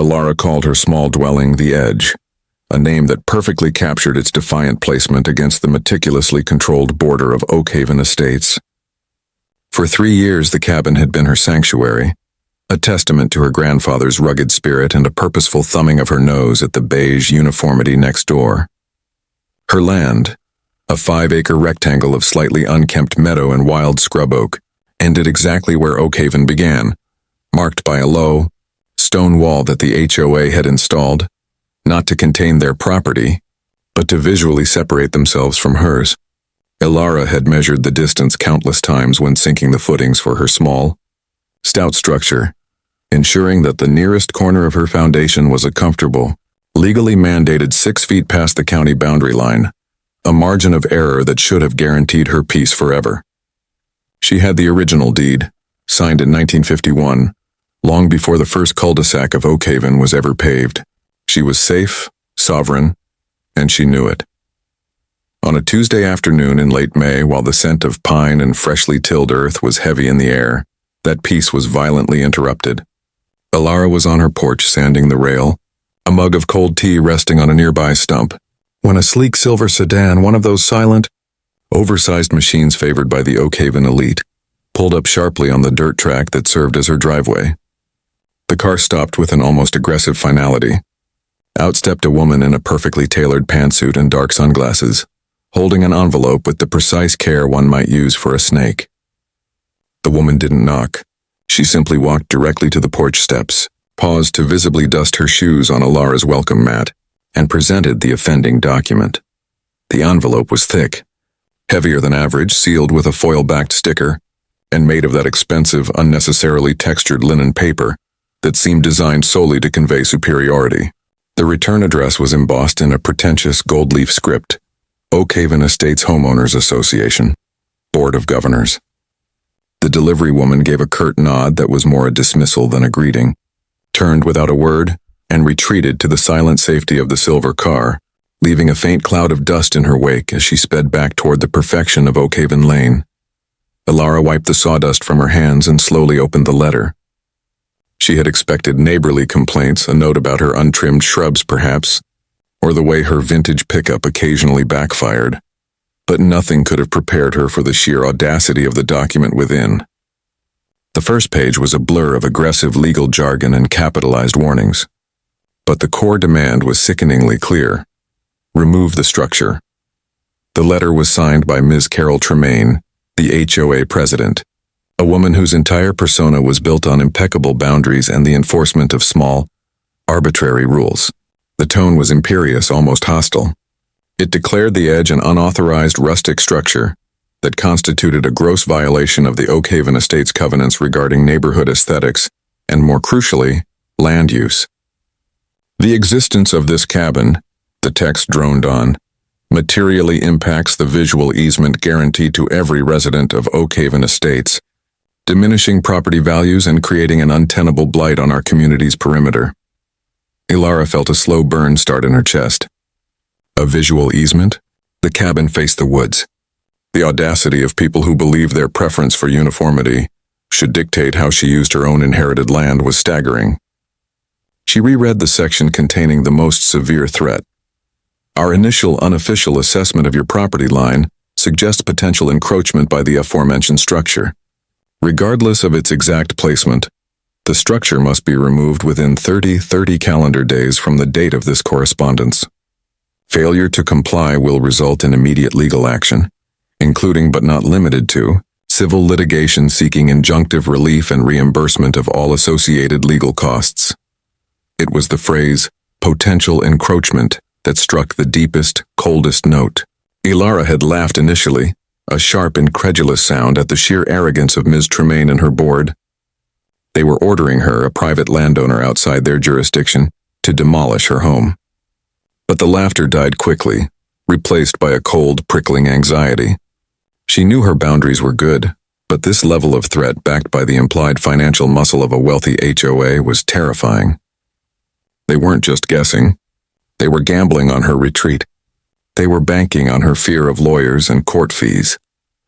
Ilara called her small dwelling the Edge, a name that perfectly captured its defiant placement against the meticulously controlled border of Oakhaven Estates. For 3 years, the cabin had been her sanctuary, a testament to her grandfather's rugged spirit and a purposeful thumbing of her nose at the beige uniformity next door. Her land, a 5-acre rectangle of slightly unkempt meadow and wild scrub oak, ended exactly where Oakhaven began, marked by a low, stone wall that the HOA had installed, not to contain their property, but to visually separate themselves from hers. Ilara had measured the distance countless times when sinking the footings for her small, stout structure, ensuring that the nearest corner of her foundation was a comfortable, legally mandated 6 feet past the county boundary line, a margin of error that should have guaranteed her peace forever. She had the original deed, signed in 1951, long before the first cul-de-sac of Oakhaven was ever paved. She was safe, sovereign, and she knew it. On a Tuesday afternoon in late May, while the scent of pine and freshly tilled earth was heavy in the air, that peace was violently interrupted. Ilara was on her porch sanding the rail, a mug of cold tea resting on a nearby stump, when a sleek silver sedan, one of those silent, oversized machines favored by the Oakhaven elite, pulled up sharply on the dirt track that served as her driveway. The car stopped with an almost aggressive finality. Out stepped a woman in a perfectly tailored pantsuit and dark sunglasses, holding an envelope with the precise care one might use for a snake. The woman didn't knock. She simply walked directly to the porch steps, paused to visibly dust her shoes on Ilara's welcome mat, and presented the offending document. The envelope was thick, heavier than average, sealed with a foil-backed sticker, and made of that expensive, unnecessarily textured linen paper that seemed designed solely to convey superiority. The return address was embossed in a pretentious gold-leaf script: Oakhaven Estates Homeowners Association, Board of Governors. The delivery woman gave a curt nod that was more a dismissal than a greeting, turned without a word, and retreated to the silent safety of the silver car, leaving a faint cloud of dust in her wake as she sped back toward the perfection of Oakhaven Lane. Ilara wiped the sawdust from her hands and slowly opened the letter. She had expected neighborly complaints, a note about her untrimmed shrubs perhaps, or the way her vintage pickup occasionally backfired, but nothing could have prepared her for the sheer audacity of the document within. The first page was a blur of aggressive legal jargon and capitalized warnings, but the core demand was sickeningly clear: remove the structure. The letter was signed by Ms. Carol Tremaine, the HOA president, a woman whose entire persona was built on impeccable boundaries and the enforcement of small, arbitrary rules. The tone was imperious, almost hostile. It declared the Edge an unauthorized rustic structure that constituted a gross violation of the Oakhaven Estates covenants regarding neighborhood aesthetics and, more crucially, land use. The existence of this cabin, the text droned on, materially impacts the visual easement guaranteed to every resident of Oakhaven Estates, diminishing property values and creating an untenable blight on our community's perimeter. Ilara felt a slow burn start in her chest. A visual easement? The cabin faced the woods. The audacity of people who believed their preference for uniformity should dictate how she used her own inherited land was staggering. She reread the section containing the most severe threat. Our initial unofficial assessment of your property line suggests potential encroachment by the aforementioned structure. Regardless of its exact placement, the structure must be removed within 30 calendar days from the date of this correspondence. Failure to comply will result in immediate legal action, including but not limited to civil litigation seeking injunctive relief and reimbursement of all associated legal costs. It was the phrase, potential encroachment, that struck the deepest, coldest note. Ilara had laughed initially, a sharp, incredulous sound at the sheer arrogance of Ms. Tremaine and her board. They were ordering her, a private landowner outside their jurisdiction, to demolish her home. But the laughter died quickly, replaced by a cold, prickling anxiety. She knew her boundaries were good, but this level of threat backed by the implied financial muscle of a wealthy HOA was terrifying. They weren't just guessing. They were gambling on her retreat. They were banking on her fear of lawyers and court fees.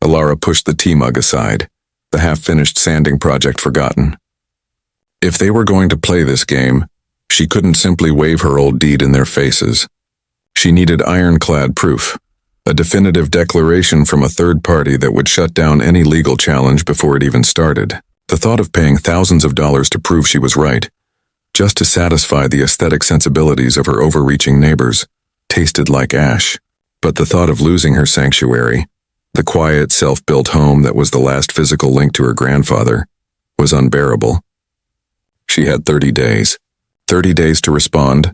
Ilara pushed the tea mug aside, the half-finished sanding project forgotten. If they were going to play this game, She couldn't simply wave her old deed in their faces. She needed ironclad proof, a definitive declaration from a third party that would shut down any legal challenge before it even started. The thought of paying thousands of dollars to prove she was right, just to satisfy the aesthetic sensibilities of her overreaching neighbors, tasted like ash. But the thought of losing her sanctuary, the quiet, self-built home that was the last physical link to her grandfather, was unbearable. She had 30 days. 30 days to respond,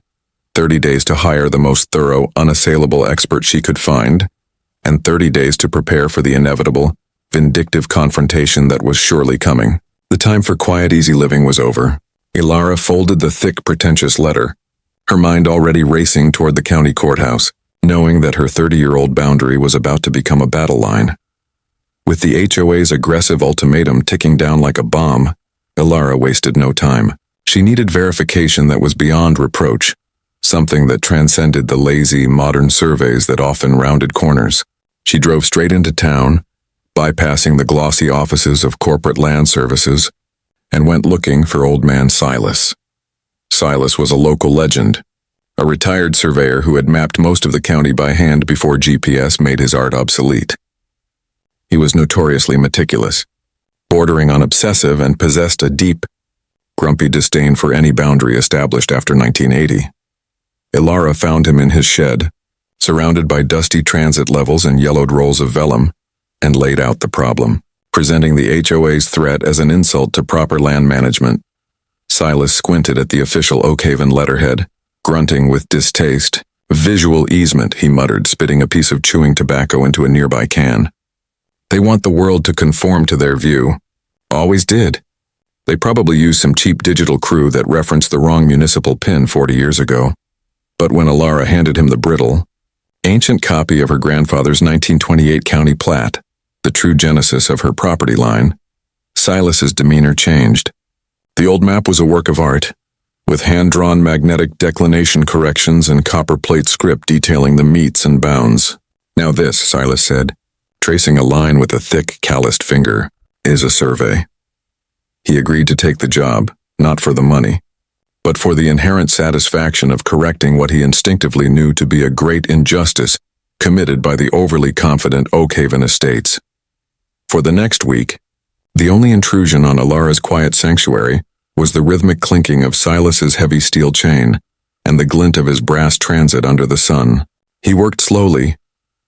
30 days to hire the most thorough, unassailable expert she could find, and 30 days to prepare for the inevitable, vindictive confrontation that was surely coming. The time for quiet, easy living was over. Ilara folded the thick, pretentious letter, her mind already racing toward the county courthouse, knowing that her 30-year-old boundary was about to become a battle line. With the HOA's aggressive ultimatum ticking down like a bomb, Ilara wasted no time. She needed verification that was beyond reproach, something that transcended the lazy, modern surveys that often rounded corners. She drove straight into town, bypassing the glossy offices of corporate land services, and went looking for old man Silas. Silas was a local legend, a retired surveyor who had mapped most of the county by hand before GPS made his art obsolete. He was notoriously meticulous, bordering on obsessive, and possessed a deep, grumpy disdain for any boundary established after 1980. Ilara found him in his shed, surrounded by dusty transit levels and yellowed rolls of vellum, and laid out the problem, presenting the HOA's threat as an insult to proper land management. Silas squinted at the official Oakhaven letterhead, grunting with distaste. "Visual easement," he muttered, spitting a piece of chewing tobacco into a nearby can. "They want the world to conform to their view. Always did. They probably used some cheap digital crew that referenced the wrong municipal pin 40 years ago." But when Ilara handed him the brittle, ancient copy of her grandfather's 1928 county plat, the true genesis of her property line, Silas's demeanor changed. The old map was a work of art, with hand-drawn magnetic declination corrections and copper plate script detailing the meets and bounds. "Now this," Silas said, tracing a line with a thick, calloused finger, "is a survey." He agreed to take the job, not for the money, but for the inherent satisfaction of correcting what he instinctively knew to be a great injustice committed by the overly confident Oakhaven estates. For the next week, the only intrusion on Ilara's quiet sanctuary was the rhythmic clinking of Silas's heavy steel chain and the glint of his brass transit under the sun. He worked slowly,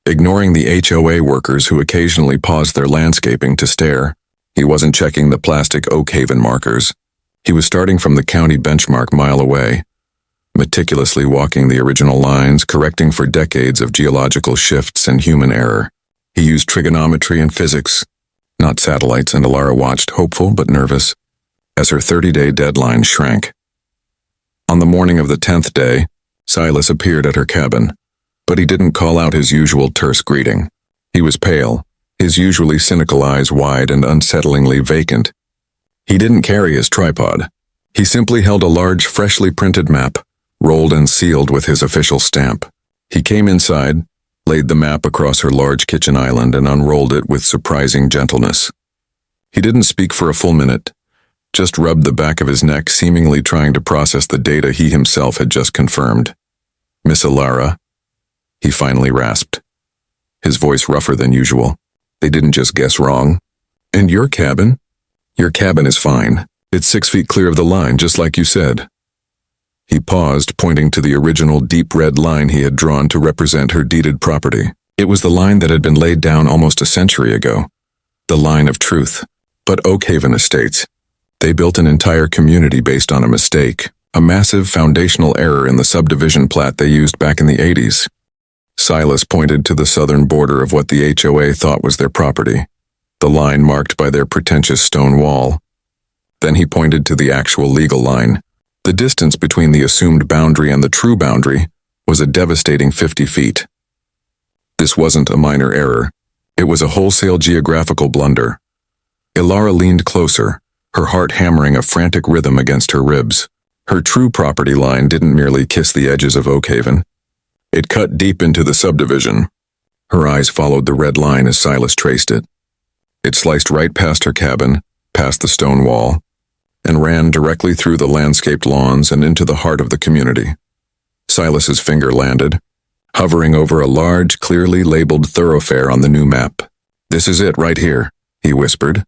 ignoring the HOA workers who occasionally paused their landscaping to stare. He wasn't checking the plastic Oakhaven markers. He was starting from the county benchmark mile away, meticulously walking the original lines, correcting for decades of geological shifts and human error. He used trigonometry and physics, not satellites, and Ilara watched, hopeful but nervous, as her 30-day deadline shrank. On the morning of the 10th day, Silas appeared at her cabin, but he didn't call out his usual terse greeting. He was pale, his usually cynical eyes wide and unsettlingly vacant. He didn't carry his tripod. He simply held a large, freshly printed map, rolled and sealed with his official stamp. He came inside, laid the map across her large kitchen island, and unrolled it with surprising gentleness. He didn't speak for a full minute, just rubbed the back of his neck, seemingly trying to process the data he himself had just confirmed. "Miss Ilara," he finally rasped, his voice rougher than usual. "They didn't just guess wrong. And your cabin? Your cabin is fine. It's 6 feet clear of the line, just like you said." He paused, pointing to the original deep red line he had drawn to represent her deeded property. It was the line that had been laid down almost a century ago. The line of truth. But Oakhaven Estates, they built an entire community based on a mistake, a massive foundational error in the subdivision plat they used back in the 80s. Silas pointed to the southern border of what the HOA thought was their property, the line marked by their pretentious stone wall. Then he pointed to the actual legal line. The distance between the assumed boundary and the true boundary was a devastating 50 feet. This wasn't a minor error. It was a wholesale geographical blunder. Ilara leaned closer, her heart hammering a frantic rhythm against her ribs. Her true property line didn't merely kiss the edges of Oakhaven. It cut deep into the subdivision. Her eyes followed the red line as Silas traced it. It sliced right past her cabin, past the stone wall, and ran directly through the landscaped lawns and into the heart of the community. Silas's finger landed, hovering over a large, clearly labeled thoroughfare on the new map. "This is it right here," he whispered,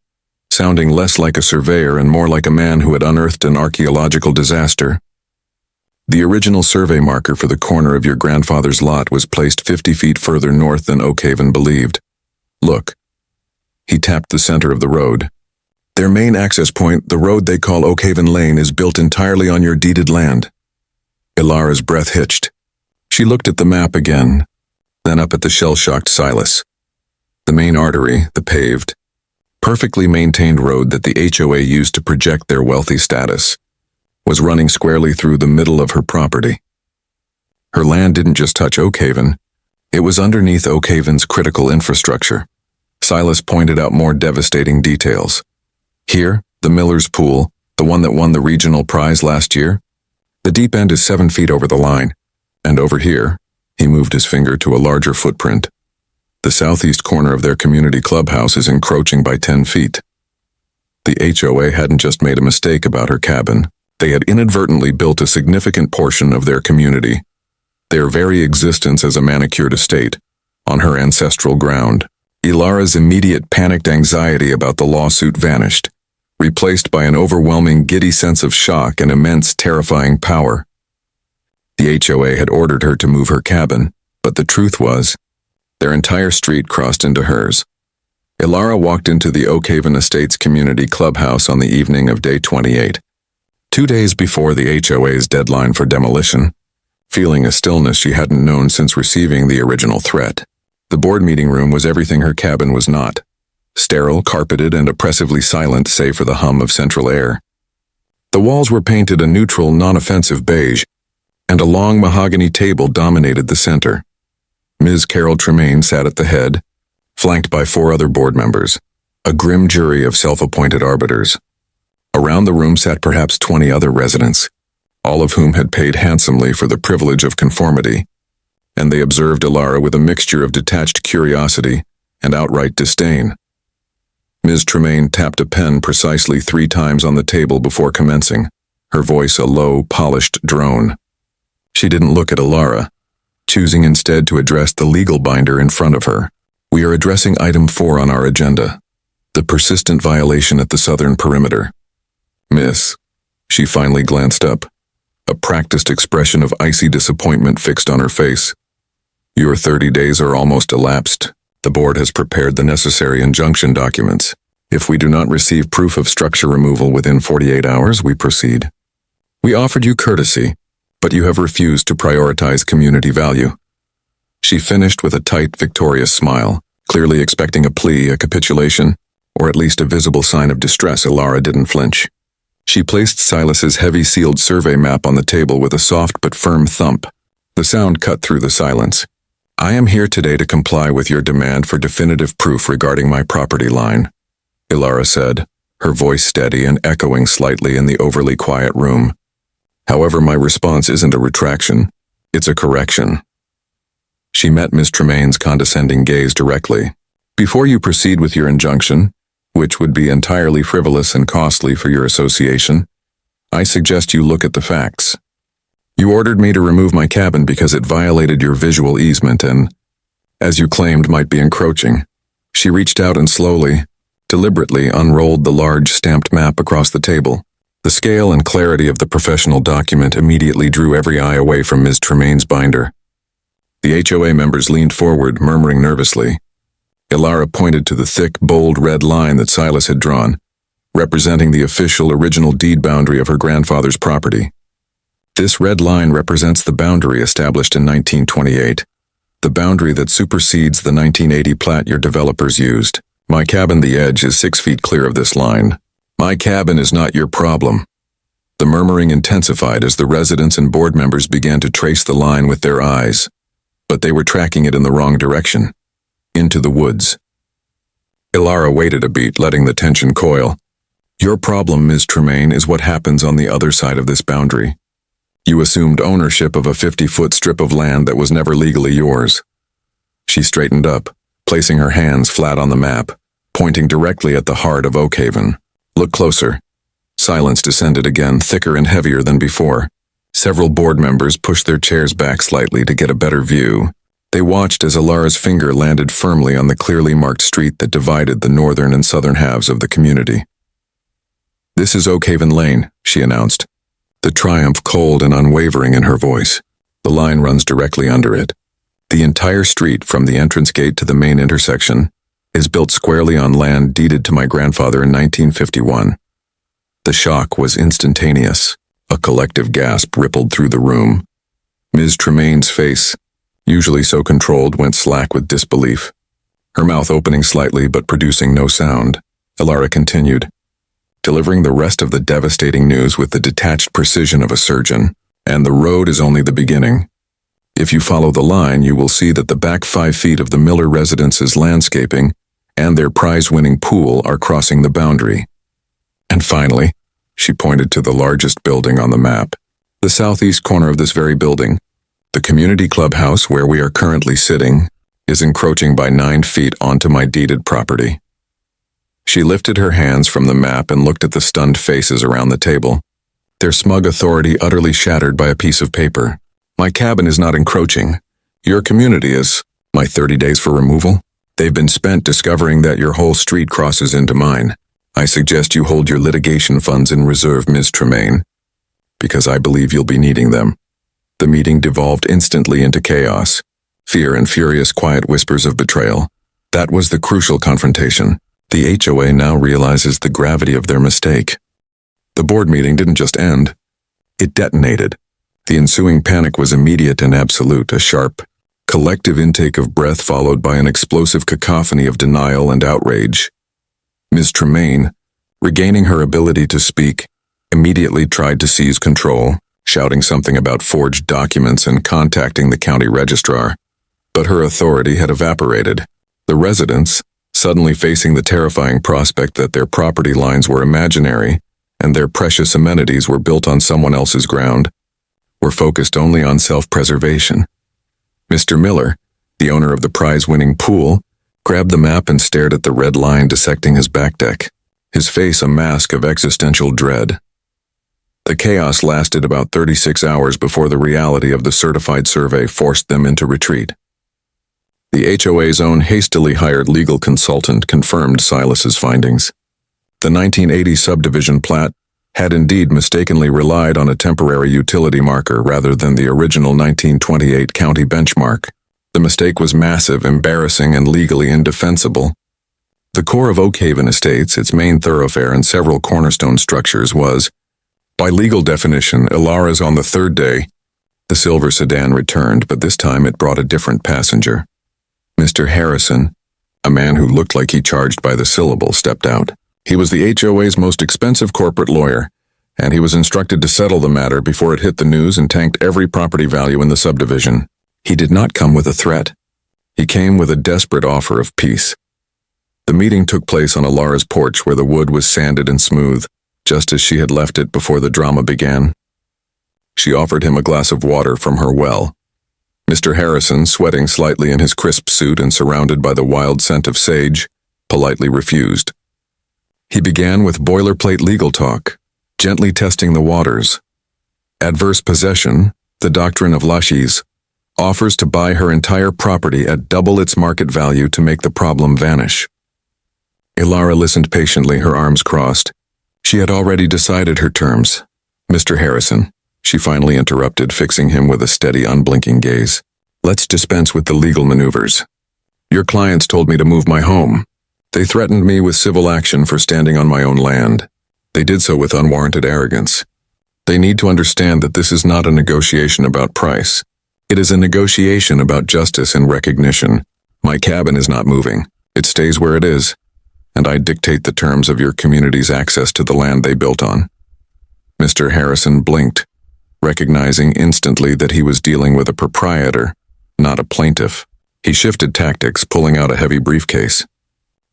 sounding less like a surveyor and more like a man who had unearthed an archaeological disaster. The original survey marker for the corner of your grandfather's lot was placed 50 feet further north than Oakhaven believed. "Look." He tapped the center of the road. "Their main access point, the road they call Oakhaven Lane, is built entirely on your deeded land." Ilara's breath hitched. She looked at the map again, then up at the shell-shocked Silas. The main artery, the paved, perfectly maintained road that the HOA used to project their wealthy status, was running squarely through the middle of her property. Her land didn't just touch Oakhaven, it was underneath Oakhaven's critical infrastructure. Silas pointed out more devastating details. Here, the Miller's Pool, the one that won the regional prize last year, the deep end is 7 feet over the line. And over here, he moved his finger to a larger footprint. The southeast corner of their community clubhouse is encroaching by 10 feet. The HOA hadn't just made a mistake about her cabin. They had inadvertently built a significant portion of their community, their very existence as a manicured estate, on her ancestral ground. Ilara's immediate panicked anxiety about the lawsuit vanished, replaced by an overwhelming giddy sense of shock and immense terrifying power. The HOA had ordered her to move her cabin, but the truth was, their entire street crossed into hers. Ilara walked into the Oakhaven Estates Community Clubhouse on the evening of day 28, 2 days before the HOA's deadline for demolition, feeling a stillness she hadn't known since receiving the original threat. The board meeting room was everything her cabin was not. Sterile, carpeted, and oppressively silent save for the hum of central air. The walls were painted a neutral, non-offensive beige, and a long mahogany table dominated the center. Ms. Carol Tremaine sat at the head, flanked by 4 other board members, a grim jury of self-appointed arbiters. Around the room sat perhaps 20 other residents, all of whom had paid handsomely for the privilege of conformity, and they observed Ilara with a mixture of detached curiosity and outright disdain. Ms. Tremaine tapped a pen precisely 3 times on the table before commencing, her voice a low, polished drone. She didn't look at Ilara, choosing instead to address the legal binder in front of her. "We are addressing item 4 on our agenda, the persistent violation at the southern perimeter. Miss," she finally glanced up, a practiced expression of icy disappointment fixed on her face. "Your 30 days are almost elapsed. The board has prepared the necessary injunction documents. If we do not receive proof of structure removal within 48 hours, we proceed. We offered you courtesy, but you have refused to prioritize community value." She finished with a tight, victorious smile, clearly expecting a plea, a capitulation, or at least a visible sign of distress. Ilara didn't flinch. She placed Silas's heavy sealed survey map on the table with a soft but firm thump. The sound cut through the silence. "I am here today to comply with your demand for definitive proof regarding my property line," Ilara said, her voice steady and echoing slightly in the overly quiet room. "However, my response isn't a retraction, it's a correction." She met Ms. Tremaine's condescending gaze directly. "Before you proceed with your injunction, which would be entirely frivolous and costly for your association, I suggest you look at the facts. You ordered me to remove my cabin because it violated your visual easement and, as you claimed, might be encroaching." She reached out and slowly, deliberately unrolled the large stamped map across the table. The scale and clarity of the professional document immediately drew every eye away from Ms. Tremaine's binder. The HOA members leaned forward, murmuring nervously. Ilara pointed to the thick, bold red line that Silas had drawn, representing the official original deed boundary of her grandfather's property. "This red line represents the boundary established in 1928, the boundary that supersedes the 1980 plat your developers used. My cabin, the edge, is 6 feet clear of this line. My cabin is not your problem." The murmuring intensified as the residents and board members began to trace the line with their eyes, but they were tracking it in the wrong direction, into the woods. Ilara waited a beat, letting the tension coil. "Your problem, Ms. Tremaine, is what happens on the other side of this boundary. You assumed ownership of a 50-foot strip of land that was never legally yours." She straightened up, placing her hands flat on the map, pointing directly at the heart of Oakhaven. "Look closer." Silence descended again, thicker and heavier than before. Several board members pushed their chairs back slightly to get a better view. They watched as Ilara's finger landed firmly on the clearly marked street that divided the northern and southern halves of the community. "This is Oakhaven Lane," she announced, the triumph cold and unwavering in her voice. "The line runs directly under it. The entire street, from the entrance gate to the main intersection, is built squarely on land deeded to my grandfather in 1951. The shock was instantaneous. A collective gasp rippled through the room. Ms. Tremaine's face, usually so controlled, went slack with disbelief. Her mouth opening slightly but producing no sound, Ilara continued, delivering the rest of the devastating news with the detached precision of a surgeon. "And the road is only the beginning. If you follow the line, you will see that the back 5 feet of the Miller residence's landscaping and their prize-winning pool are crossing the boundary. And finally," she pointed to the largest building on the map, "the southeast corner of this very building, the community clubhouse where we are currently sitting, is encroaching by 9 feet onto my deeded property." She lifted her hands from the map and looked at the stunned faces around the table, their smug authority utterly shattered by a piece of paper. "My cabin is not encroaching. Your community is. My 30 days for removal? They've been spent discovering that your whole street crosses into mine. I suggest you hold your litigation funds in reserve, Ms. Tremaine, because I believe you'll be needing them." The meeting devolved instantly into chaos, fear and furious quiet whispers of betrayal. That was the crucial confrontation. The HOA now realizes the gravity of their mistake. The board meeting didn't just end. It detonated. The ensuing panic was immediate and absolute, a sharp, collective intake of breath followed by an explosive cacophony of denial and outrage. Ms. Tremaine, regaining her ability to speak, immediately tried to seize control, shouting something about forged documents and contacting the county registrar. But her authority had evaporated. The residents, suddenly facing the terrifying prospect that their property lines were imaginary and their precious amenities were built on someone else's ground, were focused only on self-preservation. Mr. Miller, the owner of the prize-winning pool, grabbed the map and stared at the red line dissecting his back deck, his face a mask of existential dread. The chaos lasted about 36 hours before the reality of the certified survey forced them into retreat. The HOA's own hastily hired legal consultant confirmed Silas's findings. The 1980 subdivision plat had indeed mistakenly relied on a temporary utility marker rather than the original 1928 county benchmark. The mistake was massive, embarrassing, and legally indefensible. The core of Oakhaven Estates, its main thoroughfare and several cornerstone structures, was, by legal definition, Ilara's. On the third day, the silver sedan returned, but this time it brought a different passenger. Mr. Harrison, a man who looked like he charged by the syllable, stepped out. He was the HOA's most expensive corporate lawyer, and he was instructed to settle the matter before it hit the news and tanked every property value in the subdivision. He did not come with a threat. He came with a desperate offer of peace. The meeting took place on Ilara's porch where the wood was sanded and smooth, just as she had left it before the drama began. She offered him a glass of water from her well. Mr. Harrison, sweating slightly in his crisp suit and surrounded by the wild scent of sage, politely refused. He began with boilerplate legal talk, gently testing the waters. Adverse possession, the doctrine of laches, offers to buy her entire property at double its market value to make the problem vanish. Ilara listened patiently, her arms crossed. She had already decided her terms. "Mr. Harrison," she finally interrupted, fixing him with a steady, unblinking gaze. "Let's dispense with the legal maneuvers. Your clients told me to move my home. They threatened me with civil action for standing on my own land. They did so with unwarranted arrogance. They need to understand that this is not a negotiation about price. It is a negotiation about justice and recognition. My cabin is not moving. It stays where it is, and I dictate the terms of your community's access to the land they built on." Mr. Harrison blinked, recognizing instantly that he was dealing with a proprietor, not a plaintiff. He shifted tactics, pulling out a heavy briefcase.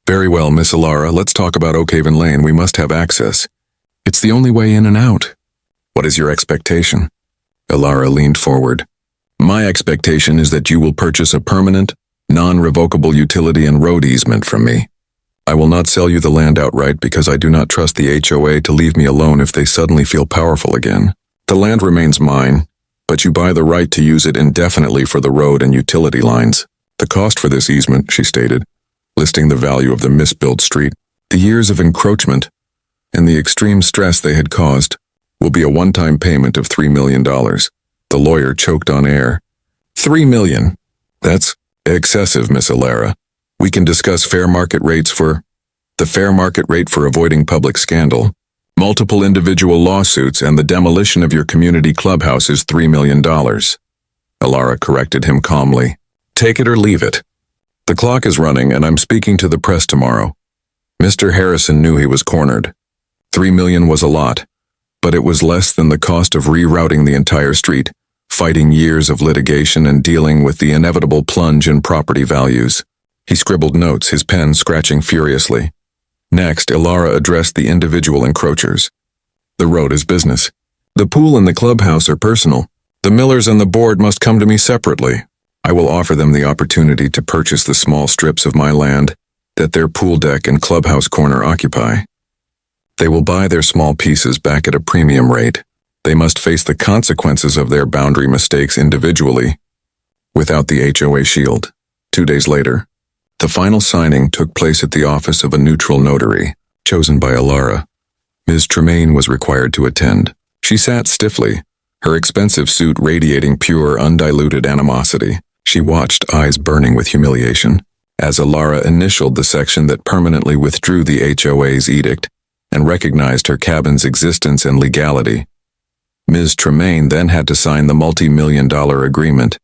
"Very well, Miss Ilara, let's talk about Oakhaven Lane. We must have access. It's the only way in and out. What is your expectation?" Ilara leaned forward. "My expectation is that you will purchase a permanent, non-revocable utility and road easement from me. I will not sell you the land outright because I do not trust the HOA to leave me alone if they suddenly feel powerful again. The land remains mine, but you buy the right to use it indefinitely for the road and utility lines. The cost for this easement, she stated, listing the value of the misbuilt street, the years of encroachment, and the extreme stress they had caused, will be a one-time payment of $3 million. The lawyer choked on air. $3 million. That's excessive, Miss Alara. We can discuss fair market rates for the fair market rate for avoiding public scandal. Multiple individual lawsuits and the demolition of your community clubhouse is $3 million. Alara corrected him calmly. Take it or leave it. The clock is running and I'm speaking to the press tomorrow. Mr. Harrison knew he was cornered. $3 million was a lot, but it was less than the cost of rerouting the entire street, fighting years of litigation and dealing with the inevitable plunge in property values. He scribbled notes, his pen scratching furiously. Next, Alara addressed the individual encroachers. The road is business. The pool and the clubhouse are personal. The Millers and the board must come to me separately. I will offer them the opportunity to purchase the small strips of my land that their pool deck and clubhouse corner occupy. They will buy their small pieces back at a premium rate. They must face the consequences of their boundary mistakes individually, without the HOA shield. 2 days later, the final signing took place at the office of a neutral notary, chosen by Alara. Ms. Tremaine was required to attend. She sat stiffly, her expensive suit radiating pure, undiluted animosity. She watched, eyes burning with humiliation, as Alara initialed the section that permanently withdrew the HOA's edict and recognized her cabin's existence and legality. Ms. Tremaine then had to sign the multi-million-dollar agreement,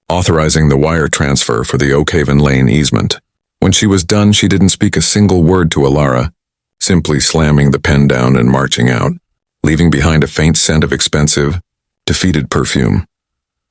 authorizing the wire transfer for the Oakhaven Lane easement. When she was done, she didn't speak a single word to Alara, simply slamming the pen down and marching out, leaving behind a faint scent of expensive, defeated perfume.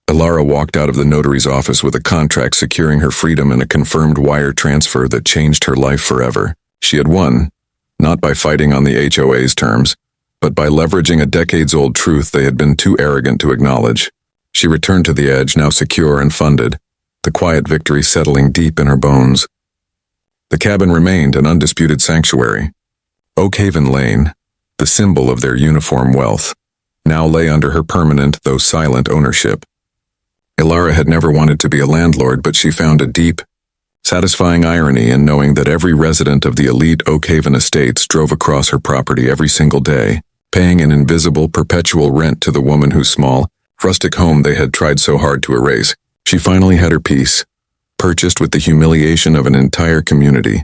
Alara walked out of the notary's office with a contract securing her freedom and a confirmed wire transfer that changed her life forever. She had won, not by fighting on the HOA's terms, but by leveraging a decades-old truth they had been too arrogant to acknowledge. She returned to the edge, now secure and funded, the quiet victory settling deep in her bones. The cabin remained an undisputed sanctuary. Oakhaven Lane, the symbol of their uniform wealth, now lay under her permanent, though silent, ownership. Alara had never wanted to be a landlord, but she found a deep, satisfying irony in knowing that every resident of the elite Oakhaven estates drove across her property every single day, paying an invisible, perpetual rent to the woman whose small, rustic home they had tried so hard to erase. She finally had her peace, purchased with the humiliation of an entire community.